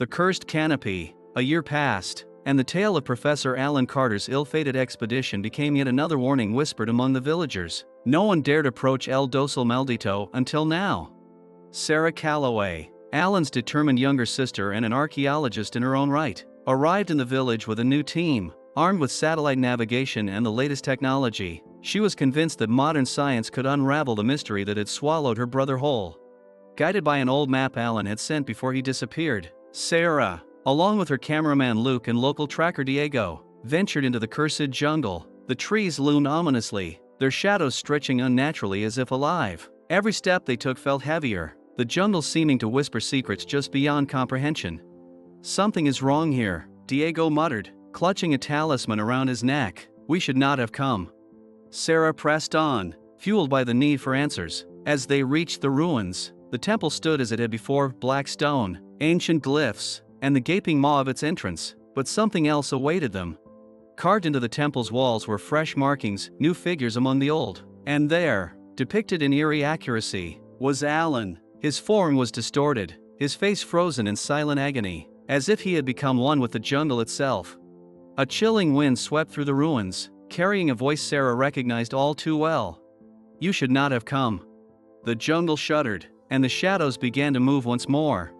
The Cursed Canopy. A year passed, and the tale of Professor Alan Carter's ill-fated expedition became yet another warning whispered among the villagers. No one dared approach El Dosil Maldito until now. Sarah Calloway, Alan's determined younger sister and an archaeologist in her own right, arrived in the village with a new team. Armed with satellite navigation and the latest technology, she was convinced that modern science could unravel the mystery that had swallowed her brother whole. Guided by an old map Alan had sent before he disappeared, Sarah, along with her cameraman Luke and local tracker Diego, ventured into the cursed jungle. The trees loomed ominously, their shadows stretching unnaturally as if alive. Every step they took felt heavier, the jungle seeming to whisper secrets just beyond comprehension. "Something is wrong here," Diego muttered, clutching a talisman around his neck. "We should not have come." Sarah pressed on, fueled by the need for answers. As they reached the ruins, the temple stood as it had before, black stone, ancient glyphs, and the gaping maw of its entrance, but something else awaited them. Carved into the temple's walls were fresh markings, new figures among the old. And there, depicted in eerie accuracy, was Alan. His form was distorted, his face frozen in silent agony, as if he had become one with the jungle itself. A chilling wind swept through the ruins, carrying a voice Sarah recognized all too well. "You should not have come." The jungle shuddered, and the shadows began to move once more.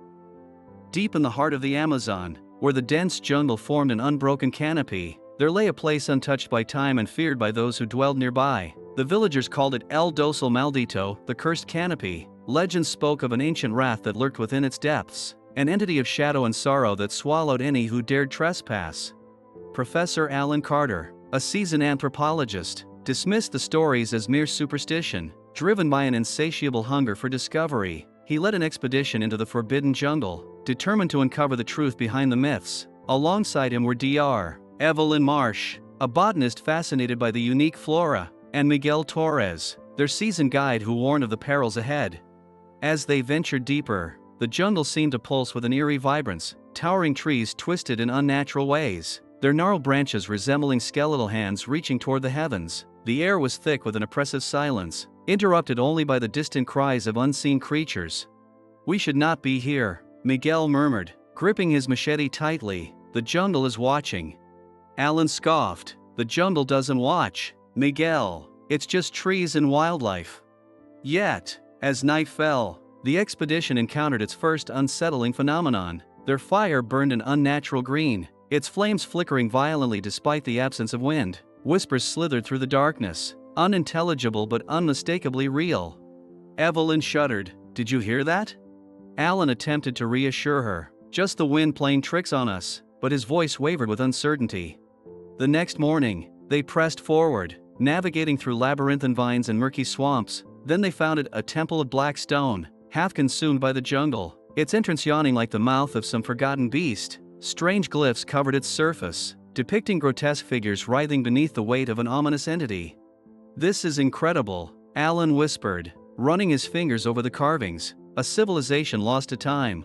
Deep in the heart of the Amazon, where the dense jungle formed an unbroken canopy, there lay a place untouched by time and feared by those who dwelled nearby. The villagers called it El Dosil Maldito, the Cursed Canopy. Legends spoke of an ancient wrath that lurked within its depths, an entity of shadow and sorrow that swallowed any who dared trespass. Professor Alan Carter, a seasoned anthropologist, dismissed the stories as mere superstition. Driven by an insatiable hunger for discovery, he led an expedition into the forbidden jungle, determined to uncover the truth behind the myths. Alongside him were Dr. Evelyn Marsh, a botanist fascinated by the unique flora, and Miguel Torres, their seasoned guide who warned of the perils ahead. As they ventured deeper, the jungle seemed to pulse with an eerie vibrance, towering trees twisted in unnatural ways, their gnarled branches resembling skeletal hands reaching toward the heavens. The air was thick with an oppressive silence, interrupted only by the distant cries of unseen creatures. "We should not be here," Miguel murmured, gripping his machete tightly. "The jungle is watching." Alan scoffed. "The jungle doesn't watch, Miguel. It's just trees and wildlife." Yet, as night fell, the expedition encountered its first unsettling phenomenon. Their fire burned an unnatural green, its flames flickering violently despite the absence of wind. Whispers slithered through the darkness, unintelligible but unmistakably real. Evelyn shuddered. "Did you hear that?" Alan attempted to reassure her. "Just the wind playing tricks on us," but his voice wavered with uncertainty. The next morning, they pressed forward, navigating through labyrinthine vines and murky swamps. Then they found a temple of black stone, half consumed by the jungle, its entrance yawning like the mouth of some forgotten beast. Strange glyphs covered its surface, depicting grotesque figures writhing beneath the weight of an ominous entity. "This is incredible," Alan whispered, running his fingers over the carvings. "A civilization lost to time."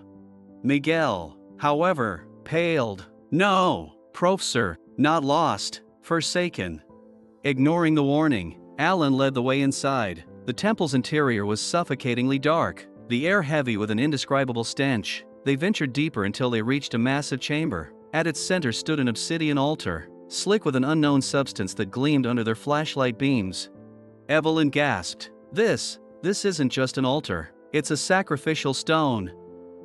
Miguel, however, paled. "No, Professor, not lost, forsaken." Ignoring the warning, Alan led the way inside. The temple's interior was suffocatingly dark, the air heavy with an indescribable stench. They ventured deeper until they reached a massive chamber. At its center stood an obsidian altar, slick with an unknown substance that gleamed under their flashlight beams. Evelyn gasped. This isn't just an altar, it's a sacrificial stone."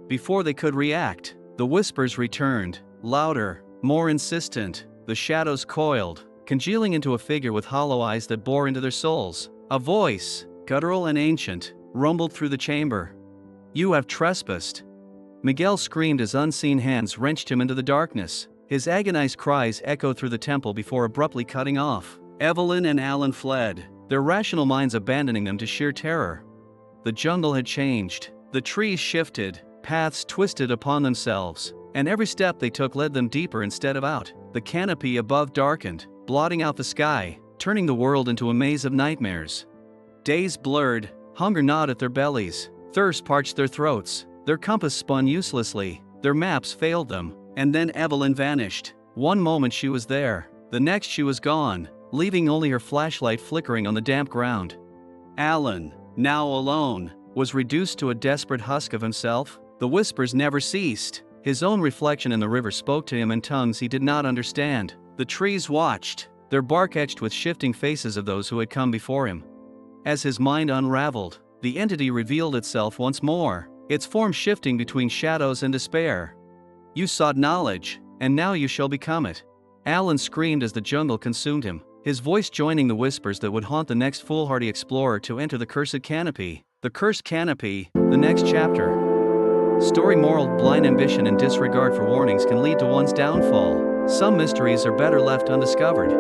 Before they could react, the whispers returned, louder, more insistent. The shadows coiled, congealing into a figure with hollow eyes that bore into their souls. A voice, guttural and ancient, rumbled through the chamber. "You have trespassed." Miguel screamed as unseen hands wrenched him into the darkness. His agonized cries echoed through the temple before abruptly cutting off. Evelyn and Alan fled, their rational minds abandoning them to sheer terror. The jungle had changed. The trees shifted, paths twisted upon themselves, and every step they took led them deeper instead of out. The canopy above darkened, blotting out the sky, turning the world into a maze of nightmares. Days blurred, hunger gnawed at their bellies, thirst parched their throats. Their compass spun uselessly, their maps failed them, and then Evelyn vanished. One moment she was there, the next she was gone, leaving only her flashlight flickering on the damp ground. Alan, now alone, was reduced to a desperate husk of himself. The whispers never ceased. His own reflection in the river spoke to him in tongues he did not understand. The trees watched, their bark etched with shifting faces of those who had come before him. As his mind unraveled, the entity revealed itself once more, its form shifting between shadows and despair. "You sought knowledge, and now you shall become it." Alan screamed as the jungle consumed him, his voice joining the whispers that would haunt the next foolhardy explorer to enter the Cursed Canopy. The Cursed Canopy, the next chapter. Story moral: blind ambition and disregard for warnings can lead to one's downfall. Some mysteries are better left undiscovered.